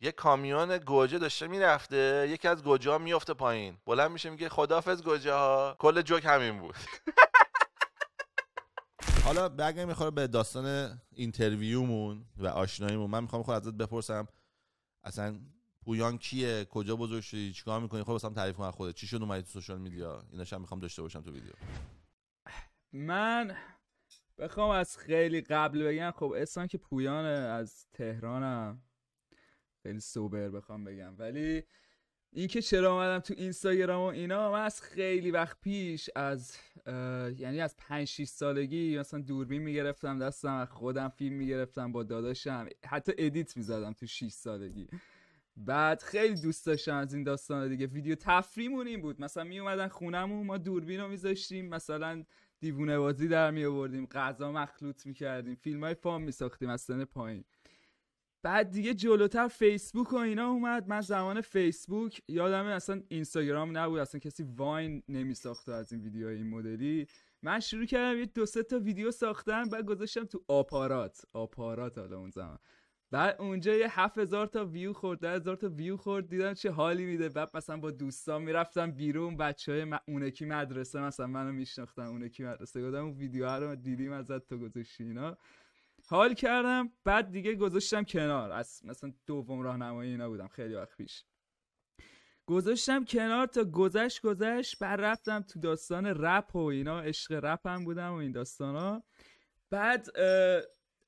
یه کامیون گوجه داشته میرفته، یکی از گوجه ها میفته پایین، بلند میشه میگه خداحافظ گوجه ها. کل جوک همین بود. حالا بگم میخوره به داستان اینترویومون و آشناییمون. من میخوام ازت بپرسم اصلا پویان کیه، کجا بزرگ شدی، چیکار میکنی؟ خب واسم تعریف کن از خودت. چی شد اومدی تو سوشال میدیا؟ ایناشم میخوام داشته باشم تو ویدیو. من بخوام از خیلی قبل بگم، خب اسمم که پویانه، از تهرانم، خیلی سوبر بخوام بگم. ولی این که چرا اومدم تو اینستاگرام و اینا، من از خیلی وقت پیش، از یعنی از 5-6 سالگی مثلا دوربین میگرفتم دستم، از خودم فیلم میگرفتم با داداشم، حتی ادیت میزدم تو 6 سالگی. بعد خیلی دوست داشتم از این داستانا دیگه. ویدیو تفریحمون این بود، مثلا می اومدن خونمون، ما دوربین رو میذاشتیم، مثلا دیوونه بازی در می آوردیم، غذا مخلوط میکردیم، فیلمای فام میساختیم از سن پایین. بعد دیگه جلوتر فیسبوک و اینا اومد. من زمان فیسبوک یادمه اصلا اینستاگرام نبود، اصلا کسی واین نمیساخت از این ویدیوهای این مدلی. من شروع کردم یه 2-3 تا ویدیو ساختم، بعد گذاشتم تو آپارات حالا اون زمان. بعد اونجا یه 7000 تا ویو خورد، 10000 تا ویو خورد، دیدم چه حالی میده. بعد مثلا با دوستان میرفتم بیرون، بچهای اونکی مدرسه مثلا منو میشناختن، اونکی مدرسه، گفتم اون ویدیوها رو دیدیم ازت تو گذاشتی اینا، حال کردم. بعد دیگه گذاشتم کنار، از مثلا دوم راهنمایی اینا بودم خیلی وقت پیش، گذاشتم کنار تا گذشت. بعد رفتم تو داستان رپ و اینا، عشق رپ هم بودم و این داستانا. بعد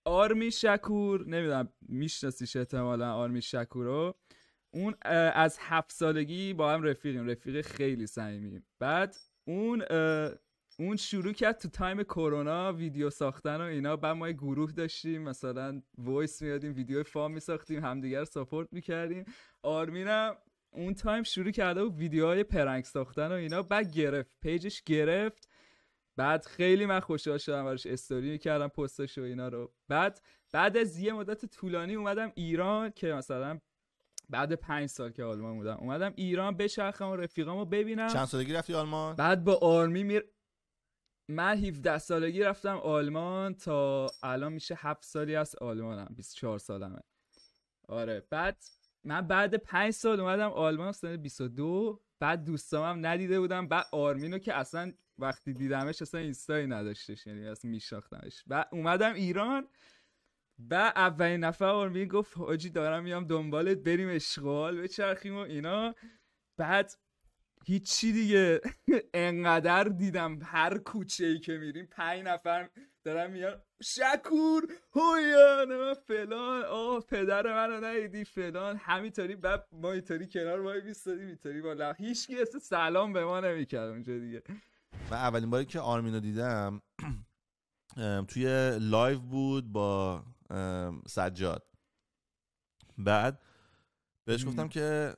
آرمی شکور، نمیدونم میشناسیش احتمالا آرمی شکور رو، اون از 7 سالگی با هم رفیق خیلی صمیمی. بعد اون شروع کرد تو تایم کرونا ویدیو ساختن و اینا. بعد ما یه گروه داشتیم، مثلا وایس میادیم، ویدیو فام میساختیم، همدیگر رو ساپورت میکردیم. آرمینم اون تایم شروع کرده و ویدیوهای پرنک ساختن و اینا. بعد پیجش گرفت. بعد خیلی من خوشحال شدم براش، استوری میکردم پستش و اینا رو. بعد از یه مدت طولانی اومدم ایران، که مثلا بعد 5 سال که آلمان بودم اومدم ایران بچرخم و رفیقامو ببینم. چند سالگی رفتی آلمان؟ بعد با آرمی من 17 سالگی رفتم آلمان، تا الان میشه 7 سالی از آلمانم، 24 سالمه. آره. بعد 5 سال اومدم آلمان سن 22. بعد دوستامم ندیده بودم. بعد آرمینو که اصلا وقتی دیدمش اصلا اینستایی نداشتش، یعنی اصلا میشناختمش. بعد اومدم ایران. بعد اولین نفر آرمین گفت حاجی دارم میام دنبالت، بریم اشغال بچرخیم و اینا. بعد هیچی دیگه انقدر دیدم هر کوچه‌ای که میریم 5 نفر دارن میان شکور هویان فلان، پدر منو ندیدی فلان، همینطوری. بعد ما اینطوری کنار وای میستادیم، اینطوری بالا، هیچکی اصلا سلام به ما نمیکرد اونجا دیگه. من اولین باری که آرمینو دیدم توی لایو بود با سجاد. بعد بهش گفتم که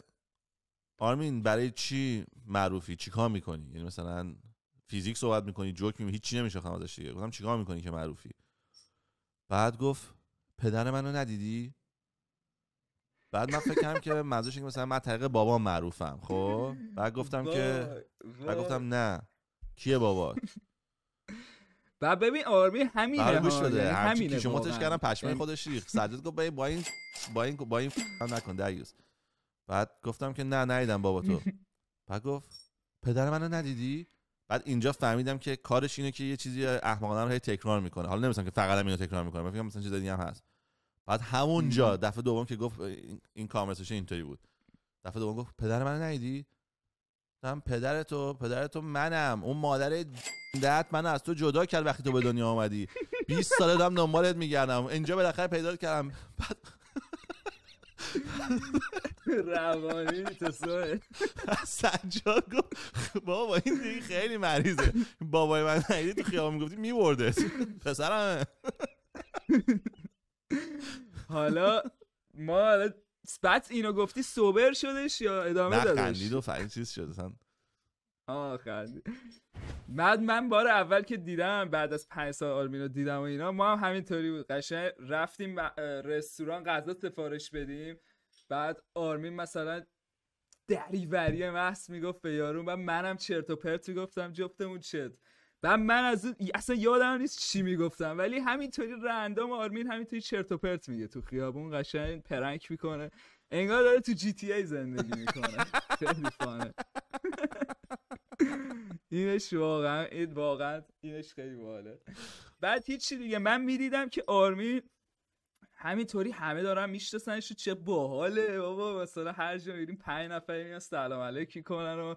آرمین برای چی معروفی، چی کار میکنی؟ یعنی مثلا فیزیک صحبت میکنی، جوک میگی، هیچی نمیشناختم ازش دیگه. گفتم چیکار میکنی که معروفی؟ بعد گفت پدر منو ندیدی؟ بعد من فکر کردم که منظورش اینه مثلا من طریق بابام معروفم. خب بعد گفتم نه، کیه بابات؟ بعد ببین آرمین همینه ها، گوش بده، یعنی همینه. کیشو متش کردم، پشمای یعنی خودش ریخت. سجاد گفت با این نکن دریوس. بعد گفتم که نه ندیدم بابا تو. بعد گفت پدر منو ندیدی؟ بعد اینجا فهمیدم که کارش اینه که یه چیزی احمقانه رو هی تکرار میکنه. حالا نمی‌دونم که فقط اینو تکرار میکنه، من فکر کنم مثلا چیز دیگه هم هست. بعد همونجا دفعه دوم که گفت این کامرسش اینطوری بود، دفعه دوم گفت پدر منو ندیدی؟ گفتم پدر تو منم، اون مادر دت منو از تو جدا کرد وقتی تو به دنیا آمدی. 20 ساله دارم دنبالت میگردم، اینجا بالاخره پیدا کردم. بعد روانی تو سوه سجاد گفت بابا این دیگه خیلی مریضه، بابای من ندیدی تو خیابون میگفتی میبرده پسرم. حالا ما بعد اینو گفتی سوبر شدش یا ادامه دادش؟ نه خندید و فرین چیز شد اصلا. خندید. بعد من بار اول که دیدم، بعد از 5 سال آرمینو دیدم و اینا، ما هم همینطوری بود. قشنگ رفتیم رستوران غذا سفارش بدیم، بعد آرمین مثلا دریوری محض میگفت به یارو، بعد منم چرت و پرت میگفتم جفتمون چت. و من اصلا یادم نیست چی میگفتم، ولی همینطوری رندام آرمین همینطوری چرت و پرت میگه تو خیابون، قشنگ پرنک میکنه، انگار داره تو جی تی ای زندگی میکنه. خیلی فانه. اینش واقعا اینش خیلی باحاله. بعد هیچی دیگه، من میدیدم که آرمین همینطوری همه دارن میشناسنش، چه باحاله بابا، مثلا هر جا میریم 5 نفر میان سلام علیک میکنن و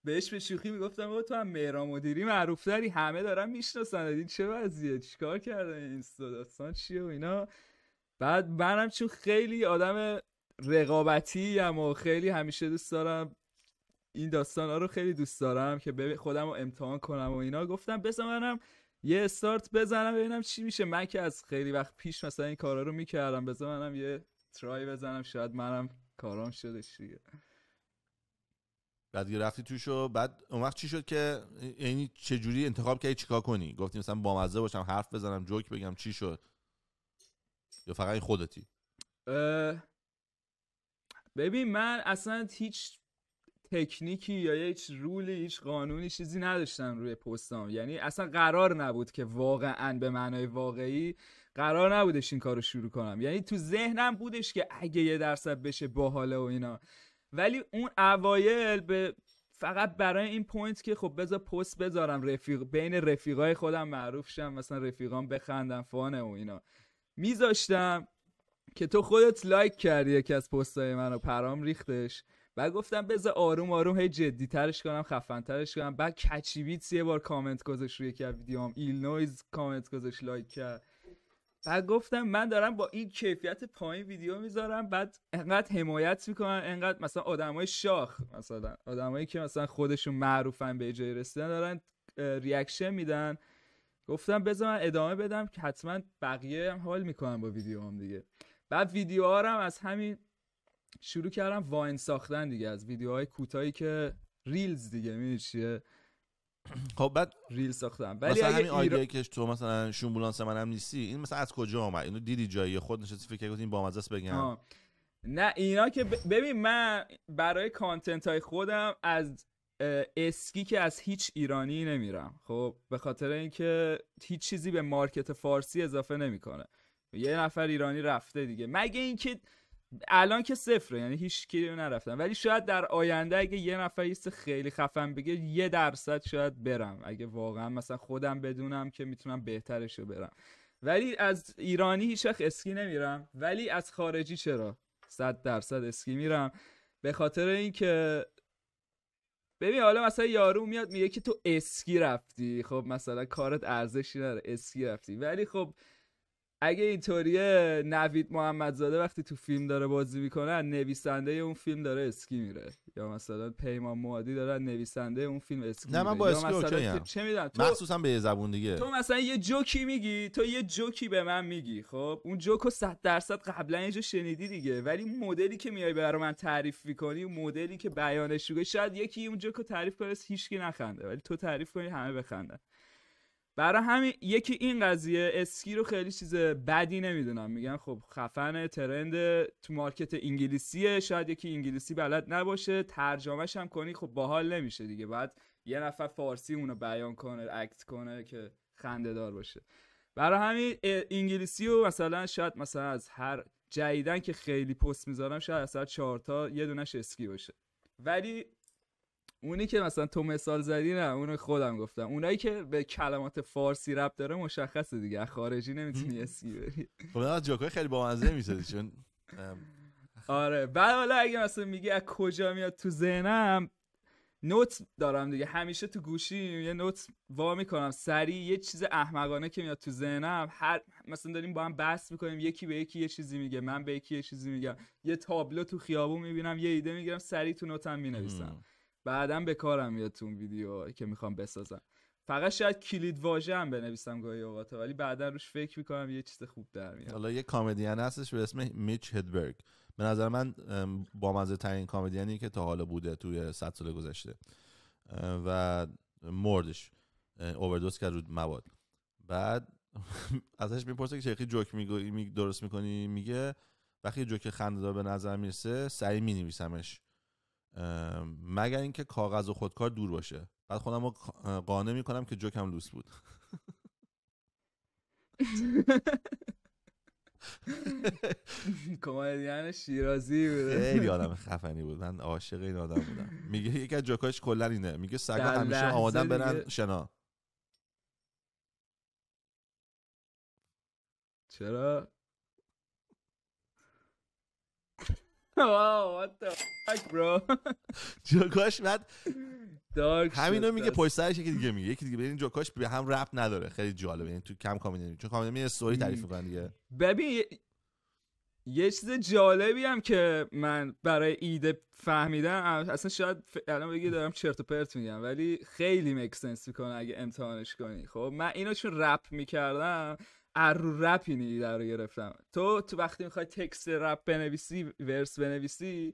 بهش به شوخی میگفتم بابا تو هم مهران مدیری معروف داری، همه دارن میشناسن، این چه وضعیه، چیکار کردن این داستان چیه و اینا. بعد منم چون خیلی آدم رقابتی ام و خیلی همیشه دوست دارم این داستانا رو، خیلی دوست دارم که خودم رو امتحان کنم و اینا، گفتم بذار منم یه استارت بزنم ببینم چی میشه. من که از خیلی وقت پیش مثلا این کارا رو میکردم، بذار منم یه ترای بزنم، شاید منم کارام شدش دیگه. بعد رفتی توشو، بعد اون وقت چی شد که یعنی چه جوری انتخاب کردی چیکار کنی؟ گفتی مثلا بامزه باشم، حرف بزنم، جوک بگم، چی شد؟ یا فقط خودتی؟ ببین من اصلا هیچ تکنیکی یا هیچ رولی، هیچ قانونی چیزی نداشتم روی پستام، یعنی اصلا قرار نبود که واقعا به معنای واقعی قرار نبودش این کارو شروع کنم، یعنی تو ذهنم بودش که اگه 1% بشه باحاله و اینا، ولی اون اوایل به فقط برای این پوینت که خب بذار پست بذارم بین رفیقای خودم معروف شم، مثلا رفیقام بخندن فانه و اینا، میذاشتم که تو خودت لایک کردی یکی از پستای منو، پرام ریختش. بعد گفتم بذار آروم آروم هی جدی ترش کنم، خفن ترش کنم. بعد کچی بیتس یه بار کامنت گذاشت روی یکی از ویدیوام، ایلنویز کامنت گذاشت لایک کرد. بعد گفتم من دارم با این کیفیت پایین ویدیو میذارم، بعد انقدر حمایت میکنن، انقدر مثلا آدمای شاخ، مثلا آدمایی که مثلا خودشون معروفن به جای رسیدن دارن ریاکشن میدن. گفتم بذار من ادامه بدم که حتما بقیه هم حال میکنن با ویدیوام دیگه. بعد ویدیوها رو هم از همین شروع کردم واین ساختن دیگه، از ویدیوهای کوتاهی که ریلز دیگه، میدونی چیه؟ خب بعد ریل ساختم. ولی مثلا همین آیدیایی که تو مثلا شومبولانس منم نیستی، این مثلا از کجا اومد؟ اینو دیدی جایی خود نشستی فکر کردی این بامزه است بگم؟ نه اینا که ببین من برای کانتنت های خودم از اسکی که از هیچ ایرانی نمیرم، خب به خاطر اینکه هیچ چیزی به مارکت فارسی اضافه نمیکنه. یه نفر ایرانی رفته دیگه، مگه اینکه الان که صفره، یعنی هیچ کی نرفتم، ولی شاید در آینده اگه یه نفر یه خیلی خفن بگه 1% شاید برم، اگه واقعا مثلا خودم بدونم که میتونم بهترشو برم. ولی از ایرانی هیچ وقت اسکی نمیرم، ولی از خارجی چرا 100% اسکی میرم، به خاطر اینکه ببین حالا مثلا یارو میاد میگه که تو اسکی رفتی، خب مثلا کارت ارزشی نداره، اسکی رفتی، ولی خب اگه اینطوریه نوید محمدزاده وقتی تو فیلم داره بازی میکنه نویسنده اون فیلم داره اسکی میره، یا مثلا پیمان موادی داره نویسنده اون فیلم اسکی میره. نه من با اسکی اوکیم، چه میدونم مخصوصا به زبون دیگه. تو مثلا یه جوکی میگی، تو یه جوکی به من میگی، خب اون جوکو 100% قبلا یه جا شنیدی دیگه، ولی مدلی که میای برای من تعریف میکنی، اون مدلی که بیانش میگه، شاید یکی اون جوکو تعریف کنه هیچکی نخنده، ولی تو تعریف کنی همه بخندن. برای همین یکی این قضیه اسکی رو خیلی چیز بدی نمیدونم، میگن خب خفن ترند تو مارکت انگلیسیه، شاید یکی انگلیسی بلد نباشه ترجمهش هم کنی خب باحال نمیشه دیگه، بعد یه نفر فارسی اونو بیان کنه، اکت کنه که خنده دار باشه. برای همین انگلیسی رو مثلا شاید مثلا از هر جدیدن که خیلی پست میذارم شاید از 4 تا یه دونش اسکی باشه، ولی اونی که مثلا تو مثال زدی نه، اونو خودم گفتم، اونایی که به کلمات فارسی ربط داره مشخصه دیگه، خارجی نمیتونی اسکی بری. خب از جوکای خیلی بامزه میشه چون آره. بعد حالا اگه مثلا میگی از کجا میاد تو ذهنم، نوت دارم دیگه، همیشه تو گوشی یه نوت وا میکنم سریع، یه چیز احمقانه که میاد تو ذهنم، هر مثلا داریم با هم بحث میکنیم، یکی به یکی یه چیزی میگه، من به یکی یه چیزی میگم، یه تابلو تو خیابون میبینم، یه ایده میگیرم سریع تو نوتم مینویسم، بعدم به کارم میاد تو اون ویدیو که میخوام بسازم. فقط شاید کلید واژه هم بنویسم گاهی اوقات، ولی بعدا روش فکر میکنم یه چیز خوب در میاد. حالا یه کمدین هستش به اسم میچ هدبرگ، به نظر من بامزه ترین کمدینی که تا حالا بوده توی 100 سال گذشته و مردش، اووردوز کرد رو مواد. بعد ازش میپرسه که چه جوک درست میکنی؟ میگه وقتی جوک خنده‌دار به نظر میرسه سریع مینویسمش، مگر اینکه کاغذ و خودکار دور باشه. بعد خودم رو قانع میکنم که جوکم لوس بود. کمدین شیرازی بود. خیلی آدم خفنی بود، من عاشق این آدم بودم. میگه یکی از جوکاش کلا اینه، میگه سگا در همیشه لحظه آمادن برن دیگه. شنا. چرا؟ واو what the fuck bro. جوکاش بعد دارک همینو شد میگه دست. پشت سرش یکی دیگه میگه، یکی دیگه. ببین جوکاش به هم ربط نداره، خیلی جالبه. یعنی تو کم کامنت، چون کامنت یه استوری تعریف میکنن دیگه. ببین یه چیز جالبی هم که من برای ایده فهمیدم، اصلا شاید الان بگی دارم چرت و پرت میگم ولی خیلی میک سنس میکنه اگه امتحانش کنی. خب من اینو چون رپ میکردم رو رپ این ایده رو گرفتم. تو وقتی میخوای تکست رپ بنویسی، ورس بنویسی،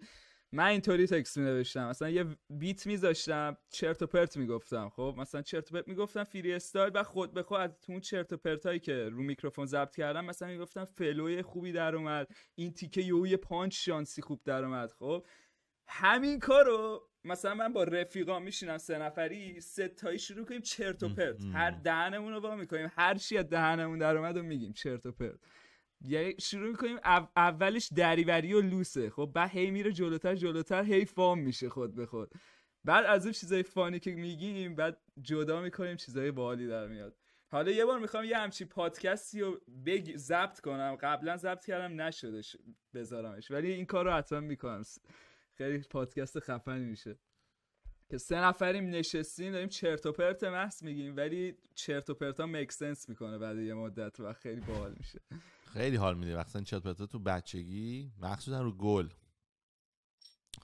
من اینطوری تکست می‌نوشتم، مثلا یه بیت میذاشتم چرت و پرت میگفتم. خب مثلا چرت و پرت میگفتم فری استایل، و خود به خود از اون چرت و پرتایی که رو میکروفون ضبط کردم مثلا میگفتم فلوی خوبی در اومد، این تیکه یه پانچ شانسی خوب در اومد. خب همین کارو مثلا من با رفیقام میشینم 3 نفری 3 تایی شروع کنیم چرت و پرت، هر دهنمون رو وا میکنیم، هر چی از دهنمون در اومد و میگیم چرت و پرت. یعنی شروع میکنیم اولش دریوری و لوسه. خب بعد هی میره جلوتر هی فام میشه خود به خود. بعد از اون چیزای فانی که میگیم بعد جدا میکنیم چیزای باحالی در میاد. حالا یه بار میخوام یه همچین پادکستی رو ضبط کنم، قبلا ضبط کردم نشده بذارمش، ولی این کار رو حتما میکنم. خیلی پادکست خفنی میشه که 3 نفریم نشستیم داریم چرت و پرت محض میگیم، ولی چرت و پرتا میک سنس میکنه بعد یه مدت و خیلی باحال میشه. خیلی حال میده وقتی چرت و پرت تو بچگی، مخصوصا رو گل.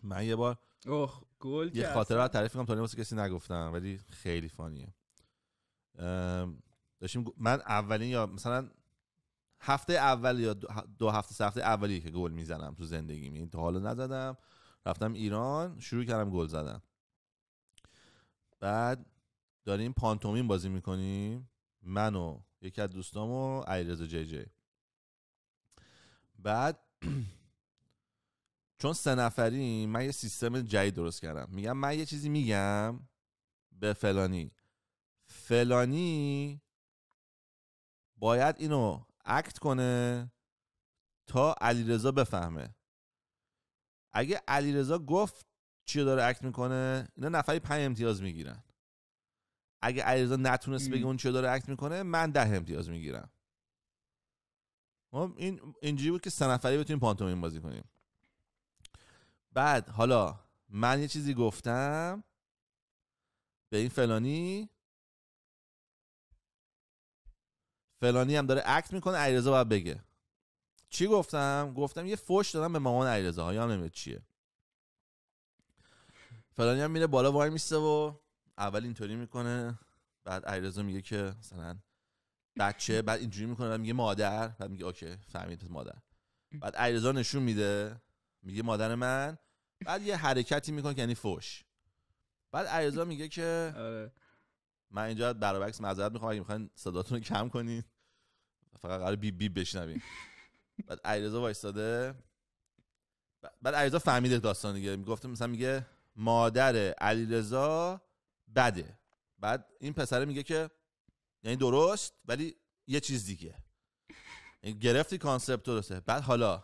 من یه بار گل یه خاطره رو تعریف کنم، تا واسه کسی نگفتم ولی خیلی فانیه. داشتیم من اولین یا مثلا هفته اول یا 2 هفته 3 هفته اولی که گل میزنم تو زندگیم، این تا حالا نزدم. رفتم ایران شروع کردم گل زدن. بعد داریم پانتومیم بازی میکنیم، من و یکی از دوستام و علیرضا جی جی. بعد چون 3 نفریم من یه سیستم جدید درست کردم. میگم من یه چیزی میگم به فلانی باید اینو اکت کنه تا علیرضا بفهمه. اگه علیرضا گفت چی داره اکت میکنه، اینا نفری 5 امتیاز میگیرن. اگه علیرضا نتونست بگه اون چی داره اکت میکنه، من 10 امتیاز میگیرم. اینجوری بود که 3 نفری بتونیم پانتومیم بازی کنیم. بعد حالا من یه چیزی گفتم به این فلانی هم داره اکت میکنه، علیرضا باید بگه چی گفتم. گفتم یه فوش دادم به مامان علیرضا ها، یا نمیدونم چیه. فلانی هم میره بالا وای میسته و اول اینطوری میکنه، بعد علیرضا میگه که مثلا بچه، بعد اینجوری میکنه، بعد میگه مادر، بعد میگه اوکی فهمید مادر. بعد علیرضا نشون میده میگه مادر من، بعد یه حرکتی میکنه که یعنی فوش. بعد علیرضا میگه که من اینجا برعکس معذرت میخوام اگه میخواین صداتون رو کم کنین، فقط قراره بیب بیب بشنوین. بعد علیرضا وایساده، بعد علیرضا فهمیده داستان دیگه. میگفته مثلا میگه مادر علیرضا بده. بعد این پسره میگه که یعنی درست ولی یه چیز دیگه. یعنی گرفتی کانسپت درسته. بعد حالا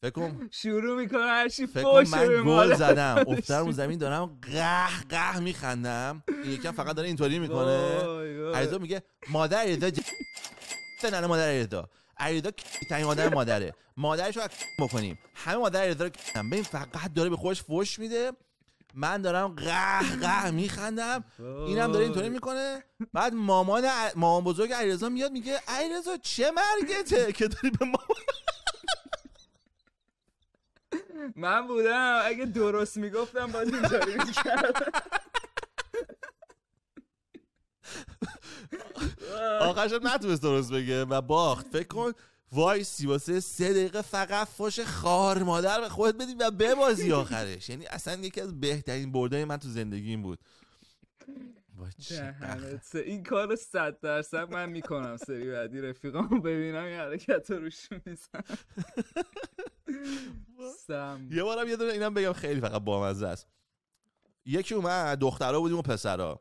فکر کنم شروع میکنه هر چی فوش. من گل زدم افتادم رو زمین دارم قه میخندم، این یکم فقط داره اینطوری میکنه. علیرضا میگه مادر علیرضا نه مادر علیرضا تنین مادره، مادرشو بکنیم همه مادر علیرضا رو ببین فقط داره به خودش فوش میده. من دارم قه میخندم، اینم داره اینطوری میکنه. بعد مامان بزرگ علیرضا میاد میگه علیرضا چه مرگته که داری به مامان. من بودم اگه درست میگفتم باید اینطوری میکردم. آخرش نتونست درست بگه و باخت. فکر کن وایسی واسه 3 دقیقه فقط فوش خار مادر به خودت بدی و ببازی آخرش. یعنی اصلا یکی از بهترین بردهای من تو زندگیم بود. این کار 100% من میکنم. سری بعدی رفیقامو ببینم این حرکت رو روش میزنم. یه بارم یه دونه اینم بگم خیلی فقط بامزه است. یکی اومد، دخترها بودیم و پسرا.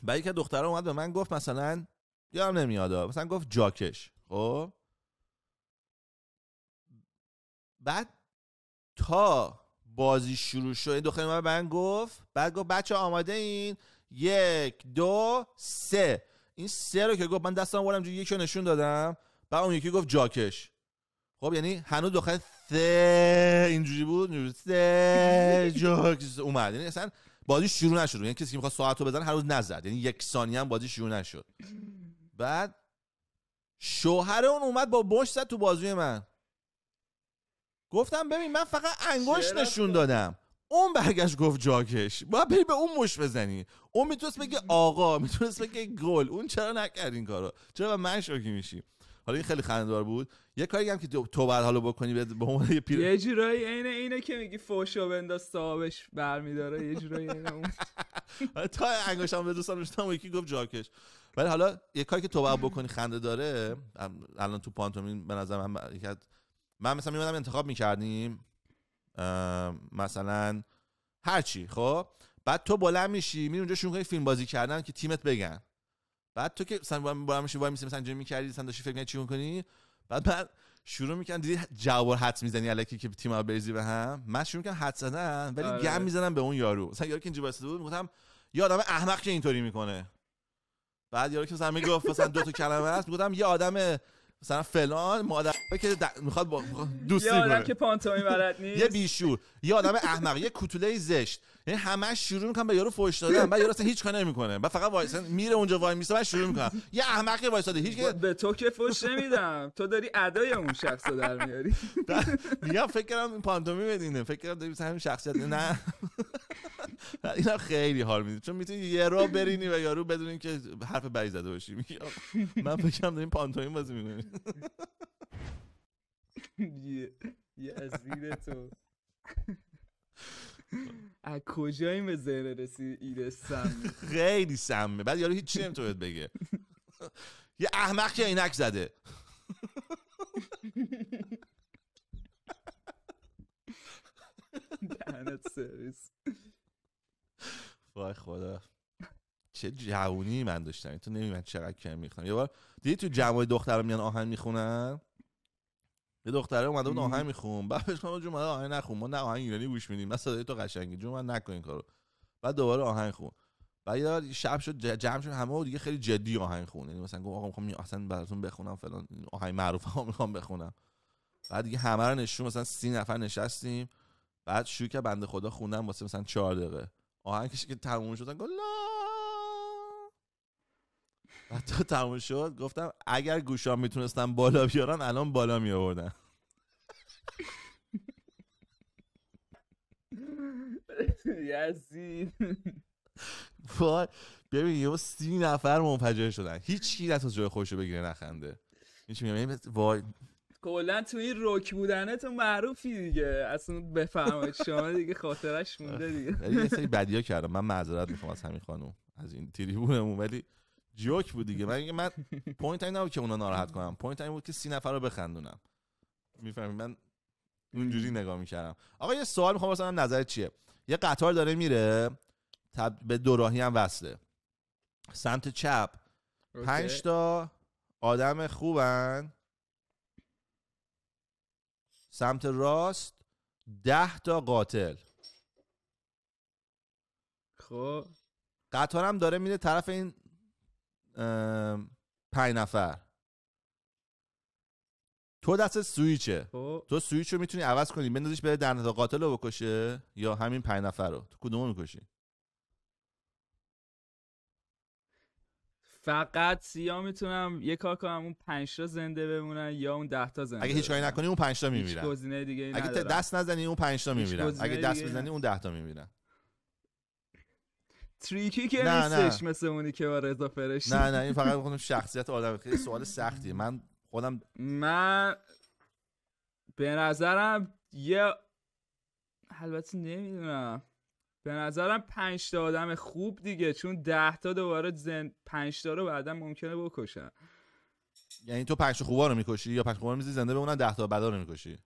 بعد یکی دخترها اومد به من گفت مثلا یادم نمیاد مثلا گفت جاکش. خب بعد تا بازی شروع شد این دختر اومد به من گفت، بعد گفت بچه آماده این 1 2 3. این 3 رو که گفت من دستم آوردم جو یکی رو نشون دادم، بعد اون یکی گفت جاکش. خب یعنی هنوز دختر 3 اینجوری بود، 3 جاکش اومد. یعنی اصلا بازی شروع نشد. یعنی کسی که می‌خواد ساعت رو بزنه هنوز نزد، یعنی 1 ثانیه هم بازی شروع نشد. بعد شوهر اون اومد با مشت زد تو بازوی من. گفتم ببین من فقط انگشت نشون دادم، اون برگشت گفت جاکش. باید بری به اون مش بزنی. اون میتونست بگه آقا، میتونست بگه گل. اون چرا نکرد این کارو؟ چرا به من شوکی میشی؟ حالا این خیلی خنده‌دار بود. یه کاری هم که تو بعد حالا بکنی به عنوان یه جورایی اینه که میگی فوشو بنداز صاحبش برمی‌داره، یه جورایی اینه اون. تا انگشتم به دوستان نشوندم یکی گفت جاکش. ولی حالا یه کاری که تو بعد بکنی خنده داره، الان تو پانتومین به نظر من مثلا میمونم انتخاب میکردیم مثلا هرچی. خب بعد تو بلند میشی میری اونجا شروع کنی فیلم بازی کردن که تیمت بگن. بعد تو که مثلا بلند میشی وای میسی مثلا اینجوری میکردی مثلا داشتی فکر می‌کردی چی می‌کنی، بعد شروع میکنن دیدی جواب حدس میزنی الکی که تیم‌ها بریزی به هم. من شروع میکنم حدس زدن ولی گم میزنم به اون یارو. مثلا یارو که اینجوری واسه بود میگفتم یه آدم احمق که اینطوری میکنه. بعد یارو که مثلا میگفت مثلا 2 تا کلمه هست میگفتم یه آدم مثلا فلان مادر که میخواد دوستی کنه، یه آدم که پانتومیم بلد نیست، یه بیشور، یه آدم احمق، یه کوتوله زشت. یعنی همش شروع میکنن به یارو فوش دادن. بعد یارو اصلا هیچ کاری نمیکنه، بعد فقط وایسن میره اونجا وای میسه بعد شروع میکنه یه احمق وایساده. هیچ به تو که فوش نمیدم، تو داری ادای اون شخصو در میاری. میگم فکر کردم این پانتومیم بدینه، فکر کردم داری مثلا همین شخصیت. نه اینا خیلی حال میده چون میتونی یه رو برینی و یارو بدونین که حرف بری زده باشی. میگم من فکر کردم داریم پانتومیم بازی میکنیم. یه ازیر تو از کجایی به ذهن رسید ایده سم؟ خیلی سمه. بعد یارو هیچ چی نمیتونه بگه. یه احمق که عینک زده. دهنت سرویس. وای خدا چه جوونی من داشتم. تو نمی‌دونی من چقدر کم میخونم. یه بار دیدی تو جمع دخترا میان آهنگ میخونن، یه دختره اومده بود آهنگ میخون، بعد بهش گفتم جون من آهنگ نخون، ما نه آهنگ ایرانی گوش میدیم، من صدای تو قشنگی، جون من نکن این کارو. بعد دوباره آهنگ خون. بعد یه شب شد جمع شد همه دیگه خیلی جدی آهنگ خون. یعنی مثلا گفت آقا میخوام اصلا براتون بخونم فلان آهنگ معروفه ها میخوام بخونم. بعد دیگه همه رو نشون مثلا 30 نفر نشستیم. بعد شروع که بنده خدا خوندم واسه مثلا 4 دقیقه. آهنگش که تموم شد گفت لا. بعد تا تموم شد گفتم اگر گوشام میتونستم بالا بیارن الان بالا می آوردن. یزید. وای ببین یه 30 نفر منفجر شدن، هیچ کی نتونست جای خودشو بگیره نخنده. هیچ میگم وای کلا تو این روک بودنه تو معروفی دیگه، اصلا بفرمایید شما دیگه خاطرش مونده دیگه. ولی یه سری بدیا کردم. من معذرت میخوام از همین خانم از این تریبونمون، ولی جوک بود دیگه. من پوینت این نبود که اونا ناراحت کنم، پوینت این بود که 30 نفر رو بخندونم. میفهمی من اونجوری نگاه میکردم. آقا یه سوال میخوام واسه نظرت چیه؟ یه قطار داره میره به دوراهی هم وصله. سمت چپ 5 تا آدم خوبن، سمت راست 10 تا قاتل. خب قطارم داره میره طرف این 5 نفر. تو دست سویچه، تو سویچ رو میتونی عوض کنی بندازیش بره 10 تا قاتل رو بکشه یا همین 5 نفر رو. تو کدومو میکشی؟ فقط یا میتونم یه کار کنم اون 5 تا زنده بمونن یا اون 10 تا زنده. اگه هیچ کاری نکنی اون 5 تا میمیرن. هیچ گزینه دیگه ای اگه ندارم. دست نزنی اون 5 تا میمیرن، اگه دست بزنی اون 10 تا میمیرن. تریکی که نه نیستش مثل اونی که با رضا فرشته. نه این فقط میگم شخصیت آدم. خیلی سوال سختیه. من به نظرم البته نمیدونم، به نظرم 5 تا آدم خوب دیگه، چون 10 تا دوباره 5 تا رو بعدا ممکنه بکشن. یعنی تو 5 تا خوبا رو میکشی یا 5 خوبا رو میذاری زنده بمونن 10 تا بدا رو میکشی؟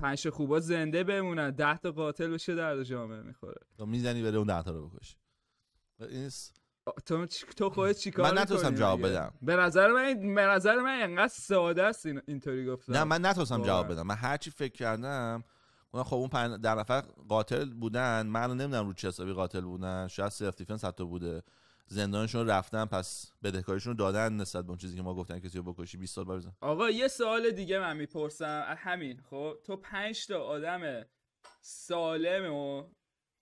5 خوبا زنده بمونن، 10 تا قاتل بشه درد جامعه میخوره. تو میزنی بره اون 10 تا رو بکشی. تو خودت چیکار من نتونستم جواب بدم. به نظر من انقدر ساده است اینطوری گفتم. نه من نتونستم جواب بدم. من هر چی فکر کردم خب اون 10 نفر قاتل بودن، من نمیدونم رو چه حسابی قاتل بودن، شاید سلف دیفنس حتی بوده، زندانشون رفتن پس بدهکاریشون دادن نسبت به اون چیزی که ما گفتن کسی رو بکشی 20 سال بزن. آقا یه سوال دیگه من میپرسم همین. خب تو 5 تا آدم سالمو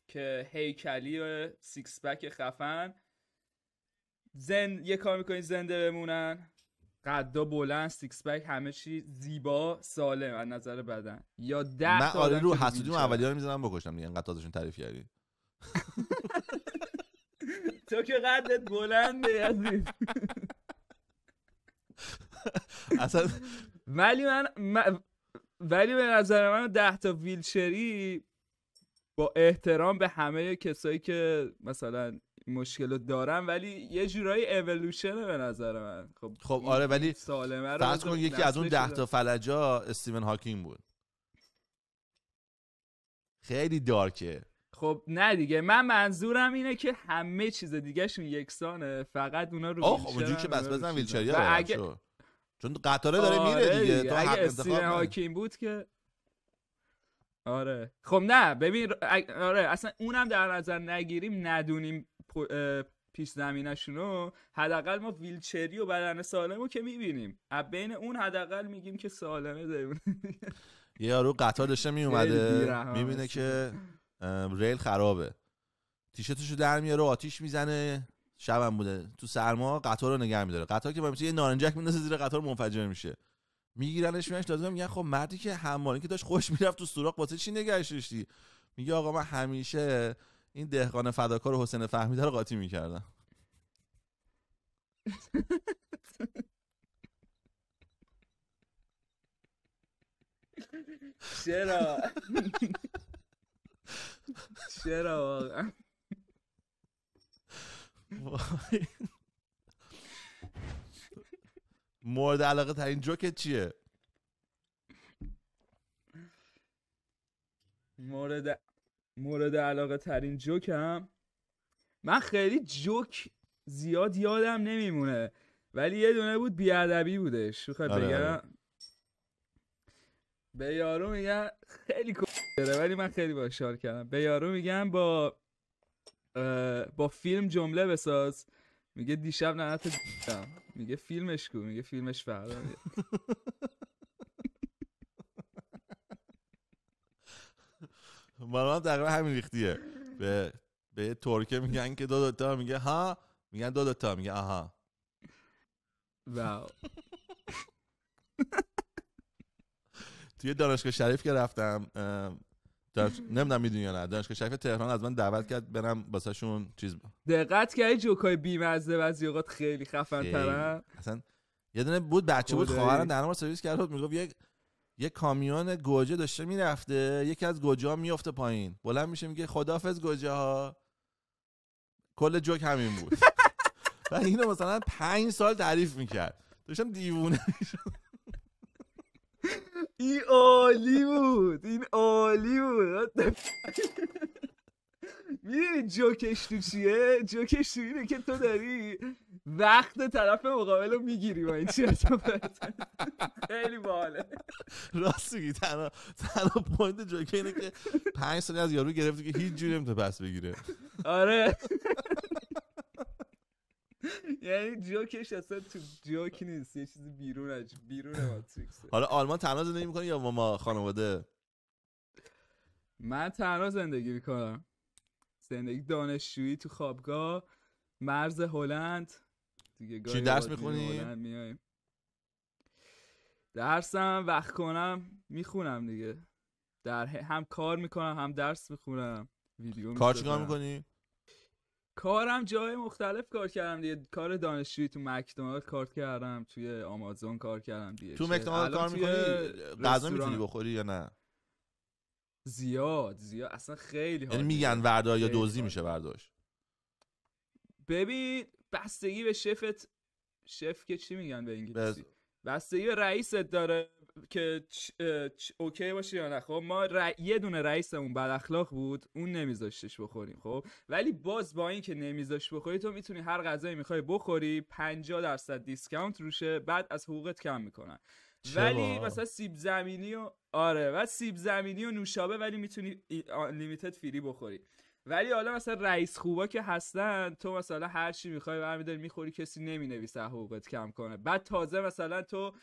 که هیکلی و سیکس پک خفن یه کار میکنی زنده بمونن، قدا بلند، سیکس پک، همه چی زیبا، سالم از نظر بدن، یا 10 من تا آره آدم رو که حسودی اولیار رو میزنم بکشم دیگه، انقدر تازهشون تعریف کردی. تو که قدت بلنده عزیز. اصلا ولی به نظر من 10 تا ویلچری با احترام به همه کسایی که مثلا مشکل دارن، ولی یه جورایی اِوولوشنه به نظر من. خب آره، ولی فرض کن یکی از اون 10 تا فلجا استیون هاکینگ بود. خیلی دارکه. خب نه دیگه، من منظورم اینه که همه چیز دیگه شون یکسانه، فقط اونا رو خب اونجوری که بس بزن ویلچریا رو چون قطاره داره میره دیگه. تو حق انتخاب هاکینگ بود که آره. خب نه ببین آره اصلا اونم در نظر نگیریم، ندونیم پیش زمینشونو، حداقل ما ویلچری و بدن سالمو که میبینیم، از بین اون حداقل میگیم که سالمه داریم. یه یارو قطار داشته میومده میبینه که ریل خرابه، تیشرتشو در میاره و آتیش میزنه، شبم بوده، تو سرما قطار رو نگه میداره، قطار که با یه نارنجک میندازه زیر قطار منفجر میشه، میگیرنش میانش داده. میگن خب مردی که حمالی که داشت خوش میرفت تو سوراخ واسه چی نگهش داشتی؟ میگه آقا من همیشه این دهقان فداکار حسین فهمیده رو قاطی میکردم. چرا واقعا مورد علاقه ترین جوکت چیه؟ مورد علاقه ترین جوکم، من خیلی جوک زیاد یادم نمیمونه، ولی یه دونه بود بیادبی بودش. بخوای بگم به یارو میگن خیلی کره، ولی من خیلی باش حال کردم. به یارو میگن با فیلم جمله بساز، میگه دیشب ننت دیدم، میگه فیلمش کو، میگه فیلمش فردا. من تقریبا همین ریختیه. به ترکه میگن که دو تا، میگه ها، میگن دو تا، میگه آها. واو. توی دانشگاه شریف که رفتم، نمیدونم میدونی یا نه، دانشگاه شریف تهران از من دعوت کرد برم واسهشون چیز دقت کردی جوکای بی‌مزه بعضی اوقات خیلی خفن ترن. اصلا یه دونه بود بچه بود، خواهرم در ما سرویس کرد، میگفت یه کامیون گوجه داشته میرفته، یکی از گوجه ها میفته پایین، بلند میشه میگه خداحافظ گوجه ها. کل جوک همین بود. و اینو مثلا 5 سال تعریف میکرد، داشتم دیوونه میشم. این عالی بود. میدونی جوکش تو چیه؟ جوکش تو اینه که تو داری وقت طرف مقابل رو میگیری با این چیزا. خیلی باحاله. راست میگی. تنها پوینت جوک اینه که 5 سال از یارو گرفتی که هیچ جوری نمیتونه پس بگیره. آره. یعنی جوکش اصلا تو جوک نیست، یه چیزی بیرون ماتریکسه. حالا آلمان تنها زندگی میکنی یا ما خانواده؟ من تنها زندگی میکنم، زندگی دانشجویی تو خوابگاه مرز هلند دیگه. چی درس میخونی؟ میایم درسم وقت کنم میخونم دیگه، هم کار میکنم هم درس میخونم، ویدیو کار چیکار میکنی؟ کارم جای مختلف کار کردم دیگه، کار دانشجویی تو مکدونالد کار کردم، توی آمازون کار کردم دیگه. تو مکدونالد کار میکنی؟ غذا میتونی بخوری یا نه؟ زیاد اصلا خیلی. یعنی میگن وردار یا دوزی میشه برداشت؟ ببین بستگی به شف که چی میگن به انگلیسی، بستگی به رئیست داره که اوکی باشه یا نه. خب ما یه دونه رئیسمون بد اخلاق بود، اون نمیذاشتش بخوریم. خب ولی باز با این که نمیذاش بخوری، تو میتونی هر غذایی میخوای بخوری 50% دیسکانت روشه، بعد از حقوقت کم میکنن. ولی مثلا سیب زمینی و بعد سیب زمینی و نوشابه ولی میتونی لیمیتد فری بخوری. ولی حالا مثلا رئیس خوبا که هستن، تو مثلا هر چی میخوای برمی‌داری میخوری، کسی نمینویسه حقوقت کم کنه. بعد تازه مثلا تو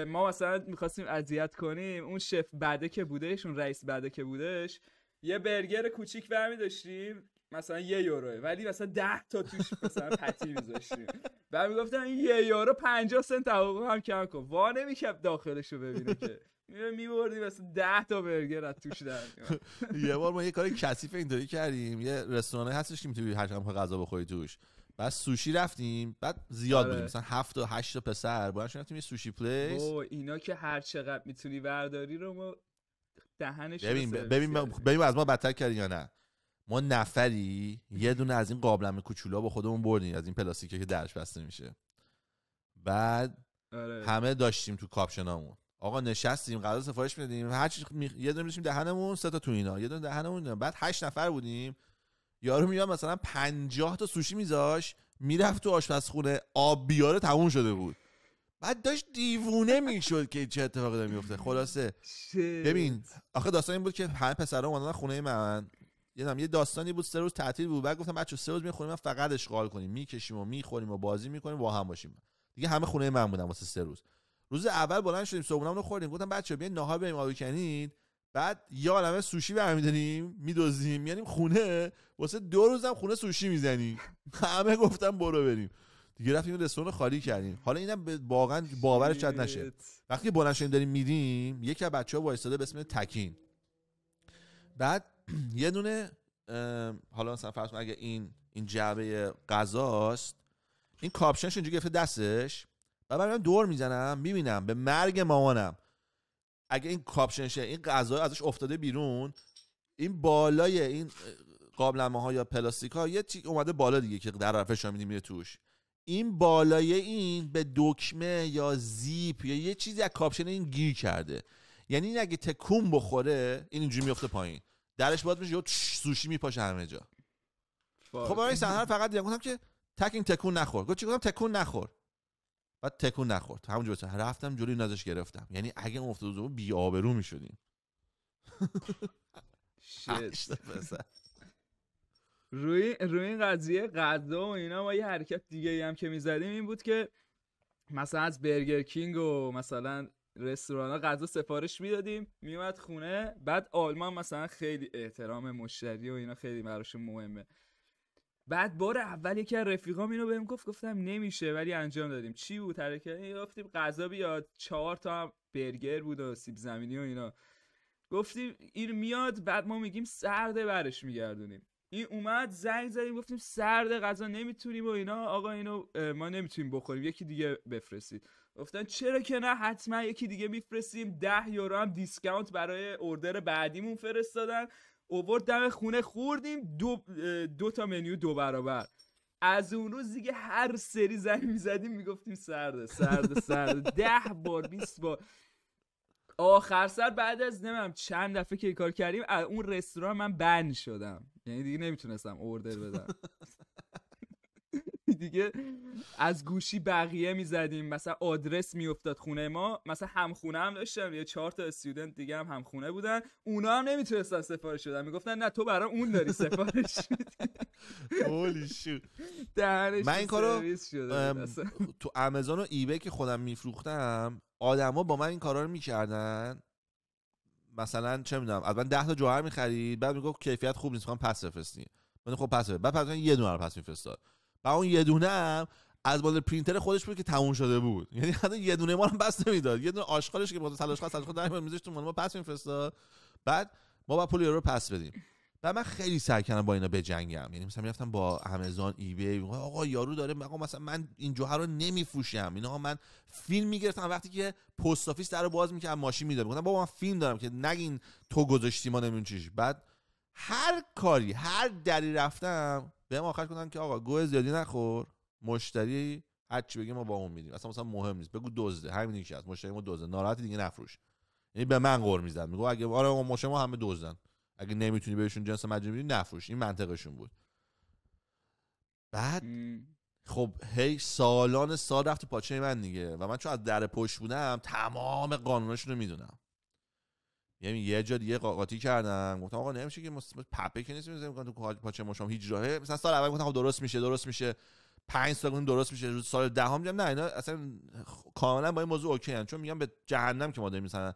ما مثلا میخواستیم اذیت کنیم اون شف بده که بودش، اون رئیس بده که بودش، یه برگر کوچیک برمی داشتیم مثلا 1 یوروه، ولی مثلا 10 تا توش مثلا پتی میذاشتیم. بعد میگفتن این 1 یورو 50 سنت حقوق هم کم کن. وا نمیکرد داخلشو ببینه که میبردیم مثلا 10 تا برگر از توش در میاد. یه بار ما یه کار کثیف اینطوری کردیم، یه رستوران هستش که میتونی هر چقدر غذا بخوری توش. بعد سوشی رفتیم، بعد زیاد بودیم مثلا 7 تا 8 تا پسر، باید رفتیم یه سوشی پلیس. اینا که هر چقدر میتونی برداری رو ما دهنش ببین از ما بدتر کردی یا نه. ما نفری یه دونه از این قابلمه کوچولا با خودمون بردیم، از این پلاستیکی که درش بسته میشه. بعد همه داشتیم تو کاپشنامون. آقا نشستیم غذا سفارش میدادیم، هر چی یه دونه می‌ذاشتیم دهنمون، 3 تا تو اینا، یه دونه دهنمون. بعد 8 نفر بودیم، یارو میاد مثلا 50 تا سوشی میذاش، میرفت تو آشپزخونه، آب بیاره تموم شده بود. بعد داشت دیوونه میشد که چه اتفاقی داره میفته. خلاصه ببین آخه داستان این بود که همه پسرا اومدن خونه من، یه داستانی بود 3 روز تعطیل بود. بعد گفتم بچه‌ها 3 روز میخوریم، من فقط اشغال کنیم، میکشیم و میخوریم و بازی میکنیم با هم باشیم. دیگه همه خونه من بودن واسه 3 روز. روز اول بلند شدیم صبحونه‌مون رو خوردیم، گفتم بچه‌ها بیاین ناهار بریم آبی کنید. بعد یه عالمه سوشی برمی‌داریم میدوزیم میاریم خونه، واسه 2 روزم خونه سوشی میزنیم. همه گفتم برو بریم. دیگه رفتیم رستوران خالی کردیم. حالا اینم واقعا باورش شاید نشه، وقتی بلند شدیم داریم میریم، یکی از بچه‌ها وایساده به اسم تکین. بعد یه دونه حالا مثلا فرض کن اگه این جعبه غذاست، این کاپشنش اینجوری گرفته دستش، بعد من دور میزنم میبینم به مرگ مامانم اگه این کاپشنشه، این غذا ازش افتاده بیرون، این بالای این قابلمه‌ها یا پلاستیک‌ها یه چیز اومده بالا دیگه که در فشار میدیم میره توش. این بالای این به دکمه یا زیپ یا یه چیزی از کاپشن این گیر کرده. یعنی این اگه تکون بخوره این اینجوری میفته پایین، درش باز میشه سوشی میپاشه همه جا. خب برای صحنه فقط دیدم، گفتم که تکین تکون نخور. گفتم چی؟ گفتم تکون نخور. بعد تکون نخورد. همونجوری رفتم جلوی نازش گرفتم. یعنی اگه اون افتاد بود بی آبرو میشدیم. روی این قضیه غذا و اینا ما یه حرکت دیگه هم که میزدیم این بود که مثلا از برگر کینگ و مثلا رستورانا غذا سفارش میدادیم، میومد خونه. بعد آلمان مثلا خیلی احترام مشتری و اینا خیلی براشون مهمه. بعد بار اول یکی از رفیقام اینو بهم گفتم نمیشه، ولی انجام دادیم. چی بود حرکت؟ گفتیم غذا بیاد، 4 تا هم برگر بود و سیب زمینی و اینا. گفتیم این میاد، بعد ما میگیم سرده، برش میگردونیم. این اومد، زنگ زدیم گفتیم سرده غذا نمیتونیم و اینا، آقا اینو ما نمیتونیم بخوریم، یکی دیگه بفرستید. گفتن چرا که نه، حتما یکی دیگه میفرستیم. 10 یورو هم دیسکانت برای اوردر بعدیمون فرستادن. اوورد دم خونه، خوردیم. 2 تا منیو 2 برابر. از اون روز دیگه هر سری زنگ میزدیم میگفتیم سرده سرده سرده 10 بار 20 بار. آخر سر بعد از نمیدونم چند دفعه که این کار کردیم اون رستوران من بند شدم، یعنی دیگه نمیتونستم اوردر بدم. دیگه از گوشی بقیه میزدیم، مثلا آدرس میافتاد خونه ما، مثلا همخونه هم داشتم، یه 4 تا استودنت دیگه هم همخونه بودن، اونا هم نمیتونستن سفارش بدن، میگفتن نه تو برام اون داری سفارش میدی. هولی شو. من این کارو تو آمازون و ایبی که خودم میفروختم، آدما با من این کارا رو میکردن. مثلا چه میدونم از من 10 تا جوهر میخرید، بعد میگفت کیفیت خوب نیست میخوام پس بفرستین، من خب پس بعد پس یه دونه رو پس میفرستاد. بعد اون یه دونه هم از بالا پرینتر خودش بود که تموم شده بود، یعنی حتی یه دونه ما رو پس نمیداد، یه دونه آشغالش که با تلاش در میذاشت تو ما پس میفرستاد. بعد ما با پول یورو پس بدیم. بعد من خیلی سعی کردم با اینا بجنگم، یعنی مثلا میرفتم با آمازون ایبی، آقا یارو داره، آقا مثلا من این جوهر رو نمیفروشم، اینا من فیلم میگرفتم وقتی که پست آفیس درو باز میکنم ماشین میداد، گفتم بابا من فیلم دارم که نگین تو گذاشتی ما نمیدونم چیش. بعد هر کاری هر دری رفتم بهم آخرش گفتن که آقا گوه زیادی نخور، مشتری هر چی بگی ما با اون میدیم، اصلا مهم نیست، بگو دزده، همین یکی از مشتری ما دزده، ناراحت دیگه نفروش. یعنی به من قور میزد، میگه اگه آره ما مشتری ما همه دزدن، اگه نمیتونی بهشون جنس مجانی بدی نفروش. این منطقشون بود. بعد خب هی سالان سال رفت تو پاچه من دیگه، و من چون از در پشت بودم تمام قانوناشونو میدونم. یعنی یه جا دیگه قاطی کردم، گفتم آقا نمیشه که پپه که نیست میذاریم تو پاچه مشام هیچ راهه. مثلا سال اول گفتم خب درست میشه 5 سال گفتم درست میشه، روز سال دهم میگم نه اینا اصلا کاملا با این موضوع اوکی ان، چون میگم به جهنم که ما داریم مثلا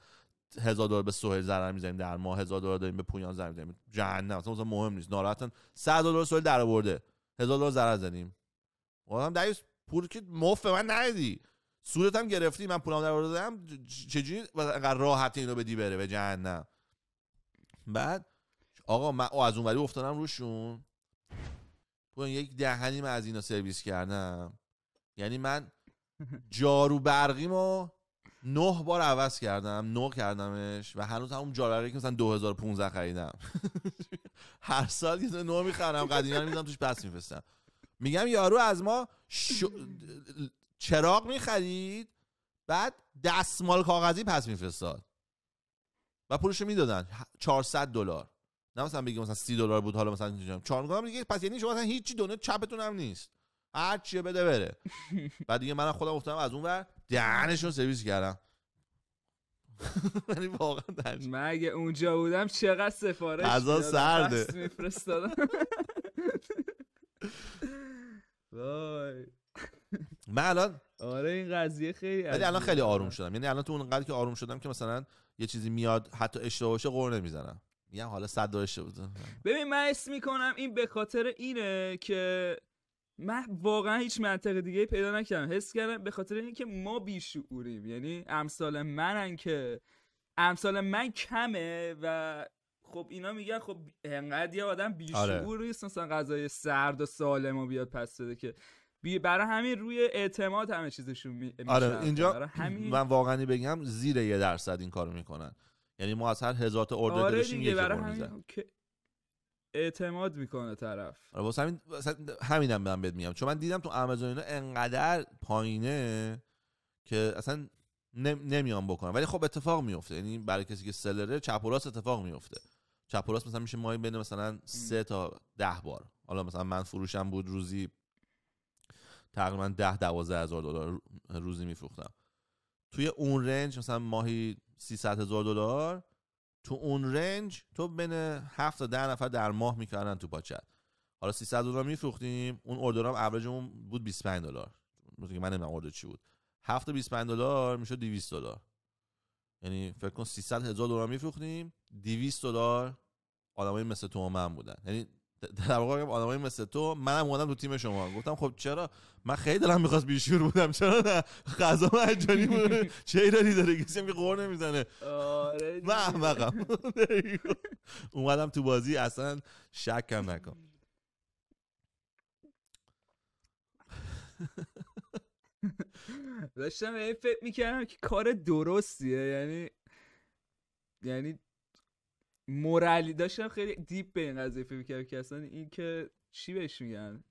$1000 به سهیل ضرر میزنیم در ماه، $1000 داریم به پویان ضرر میزنیم، جهنم اصلا مهم نیست. ناراحتن $100 سهیل در آورده، $1000 ضرر زدیم. گفتم دایس پول که مفت من ندیدی، سودت هم گرفتی، من پولام در آوردم، چجوری انقدر راحت اینو بدی بره به جهنم؟ بعد آقا من از اونوری افتادم روشون، یک دهنی من از اینا سرویس کردم. یعنی من جارو برقیمو 9 بار عوض کردم، 9 کردمش و هنوز همون جارو برقی که مثلا 2015 خریدم. هر سال یه دونه نو میخرم، قدیمی رو میذارم توش پس میفرستم. میگم یارو از ما چراغ میخرید بعد دستمال کاغذی پس میفرستاد و پولشو میدادن $400. نه مثلا بگیم مثلا $30 بود، حالا مثلا اینجوریه 4 میگم دیگه، پس یعنی شما مثلا هیچی دونه چپتون هم نیست، هر چی بده بره. بعد دیگه من خودم افتادم از اون ور دهنشون سرویس کردم. یعنی واقعا من اگه اونجا بودم چقدر سفارش غذا سرده میفرستادم. وای من الان آره این قضیه خیلی، ولی الان خیلی آروم شدم. یعنی الان تو اون قدری که آروم شدم که مثلا یه چیزی میاد حتی اشتباه باشه قور نمیزنم، میگم حالا $100 اشتباه بود. ببین من حس میکنم این به خاطر اینه که من واقعا هیچ منطق دیگه پیدا نکردم، حس کردم به خاطر اینه که ما بیشعوریم. یعنی امثال منن که امثال من کمه و خب اینا میگن خب انقدر یه آدم بیشعور نیست مثلا غذای سرد و سالمو بیاد پس بده که برای همین روی اعتماد همه چیزشون میشه. آره اینجا من واقعا بگم زیر 1% این کارو میکنن. یعنی ما از هر 1000 تا اوردر داشتیم یکی قور میزنه، اعتماد میکنه طرف. آره واسه همینم من بهت میگم، چون من دیدم تو آمازون اینا انقدر پایینه که اصلا نمیام بکنم، ولی خب اتفاق میفته. یعنی برای کسی که سلره چپ و راست اتفاق میفته. چپ و راست مثلا میشه ماهی بین مثلا 3 تا 10 بار. حالا مثلا من فروشم بود روزی تقریبا $10,000-12,000 روزی میفروختم. توی اون رنج مثلا ماهی $300,000، تو اون رنج تو بین 7 تا 10 نفر در ماه میکردن تو پاچت. حالا $300 میفروختیم، اون اوردرام اوریجمون بود $25. مثلا من نمیدونم اوردر چی بود، 7 تا $25 میشد $200. یعنی فکر کن $300,000 میفروختیم، $200 آدمای مثل تو و من بودن. یعنی در واقع آدمای مثل تو، منم اومدم تو تیم شما. گفتم خب چرا من خیلی دلم می‌خواست بیشور بودم، چرا نه غذا مجانی بود، چه ایرادی داره کسی هم که قور نمیزنه. آره من احمقم. اومدم تو بازی اصلا شکم نکن. داشتم این فکر میکردم که کار درستیه، یعنی مورالی داشتم خیلی دیپ به این قضیه فکر میکردم که اصلا این که چی بهش میگن،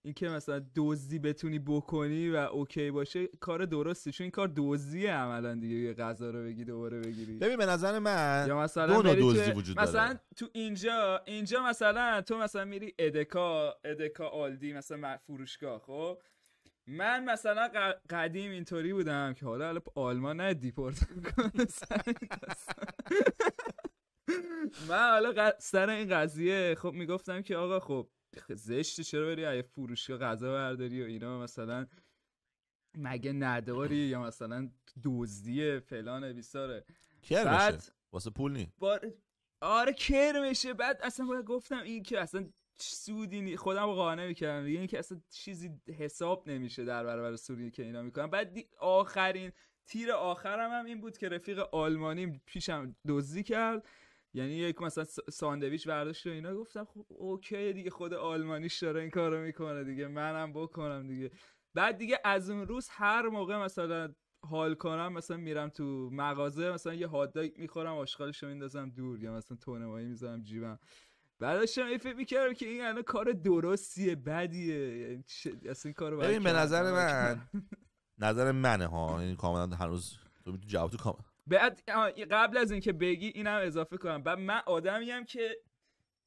این که مثلا دزدی بتونی بکنی و اوکی باشه کار درستی، چون این کار دزدیه عملا دیگه، یه غذا رو بگی دوباره بگیری. ببین به نظر من یا مثلا دو نوع دزدی وجود داره. مثلا تو اینجا مثلا تو مثلا میری ادکا آلدی مثلا فروشگاه. خب من مثلا قدیم اینطوری بودم که حالا آلمان نه دیپورت میکنه من حالا سر این قضیه خب میگفتم که آقا خب زشته چرا بری از فروشگاه غذا برداری و اینا، مثلا مگه نداری، یا مثلا دزدیه فلان بیساره کر بشه واسه پول نی آره کر میشه. بعد اصلا گفتم این که اصلا سودی خودم رو قانع میکردم دیگه، این که اصلا چیزی حساب نمیشه در برابر سودی که اینا میکنن. بعد آخرین تیر آخرم هم این بود که رفیق آلمانی پیشم دزدی کرد، یعنی یک مثلا ساندویچ برداشت و اینا. گفتم خب اوکی دیگه، خود آلمانیش داره این کارو میکنه دیگه، منم بکنم دیگه. بعد دیگه از اون روز هر موقع مثلا حال کنم مثلا میرم تو مغازه، مثلا یه هات داگ میخورم آشغالشو میندازم دور، یا مثلا تونه ماهی میذارم جیبم. بعدش من فکر می‌کردم که این الان کار درستیه بدیه، یعنی اصلا این کارو ببین به نظر منه ها، یعنی کاملا هنوز تو میتونی جواب تو کاملا. بعد قبل از اینکه بگی اینم اضافه کنم، بعد من آدمیم که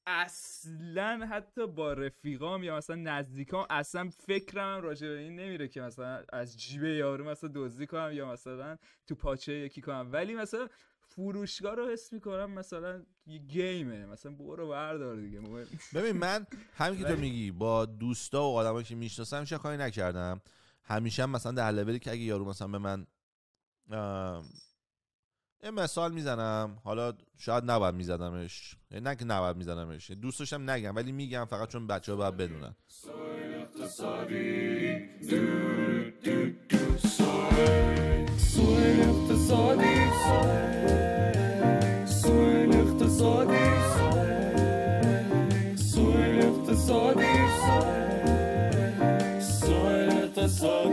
اصلا حتی با رفیقام یا مثلا نزدیکام اصلا فکرم راجع به این نمیره که مثلا از جیب یارو مثلا دزدی کنم یا مثلا تو پاچه یکی کنم، ولی مثلا فروشگاه رو حس میکنم مثلا یه گیمه، مثلا برو بردار دیگه. ببین من همین که تو میگی با دوستا و آدمایی که میشناسم چه کاری نکردم، همیشه هم مثلا در لولی که اگه یارو مثلا به من یه مثال میزنم، حالا شاید نباید میزدمش، نه که نباید میزدمش، دوست داشتم نگم ولی میگم فقط چون بچه‌ها باید بدونن. اقتصادی